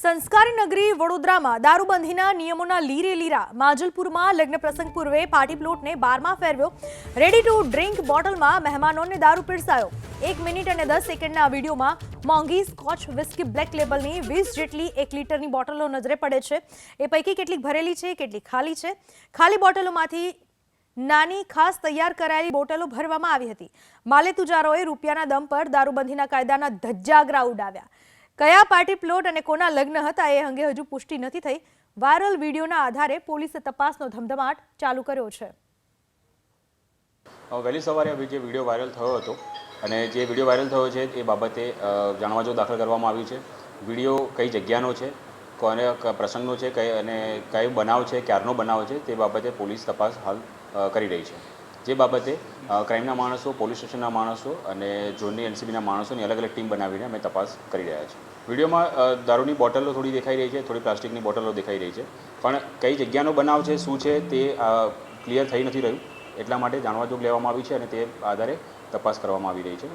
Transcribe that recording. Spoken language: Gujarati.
સંસ્કારી નગરી વડોદરામાં દારૂબંધીના નિયમોના લીરે લીરા માજલપુરમાં લગ્ન પ્રસંગ પૂર્વે પાર્ટી પ્લોટને બારમાં ફેરવ્યો. રેડી ટુ ડ્રિંક બોટલમાં મહેમાનોને દારૂ પીરસાયો. 1 મિનિટ અને 10 સેકન્ડના વિડીયોમાં મોંઘી સ્કોચ વિસ્કી બ્લેક લેબલની 20 જેટલી 1 લીટરની બોટલો નજરે પડે છે. એ પૈકી કેટલીક ભરેલી છે, કેટલીક ખાલી છે. ખાલી બોટલોમાંથી નાની ખાસ તૈયાર કરાયેલી બોટલો ભરવામાં આવી હતી. માલેતુજારોએ રૂપિયાના દમ પર દારૂબંધીના કાયદાના ધજ્જાગરા ઉડાવ્યા. કયા પાર્ટી પ્લોટ અને કોના લગ્ન હતા એ અંગે હજુ પુષ્ટિ નથી થઈ. વાયરલ વિડીયોના આધારે પોલીસે તપાસનો ધમધમાટ ચાલુ કર્યો છે. વહેલી સવારે જે વિડીયો વાયરલ થયો હતો અને જે વિડીયો વાયરલ થયો છે એ બાબતે જાણવા જો દાખલ કરવામાં આવ્યું છે. વિડીયો કઈ જગ્યાનો છે, કોને પ્રસંગનો છે, અને કયો બનાવ છે, ક્યારનો બનાવ છે તે બાબતે પોલીસ તપાસ હાલ કરી રહી છે. જે બાબતે ક્રાઇમના માણસો, પોલીસ સ્ટેશનના માણસો અને ઝોનની એનસીબીના માણસોની અલગ અલગ ટીમ બનાવીને અમે તપાસ કરી રહ્યા છીએ. વિડીયોમાં દારૂની બોટલો થોડી દેખાઈ રહી છે, થોડી પ્લાસ્ટિકની બોટલો દેખાઈ રહી છે, પણ કઈ જગ્યાનો બનાવ છે, શું છે તે ક્લિયર થઈ નથી રહ્યું. એટલા માટે જાણવા જોગ લેવામાં આવી છે અને તે આધારે તપાસ કરવામાં આવી રહી છે.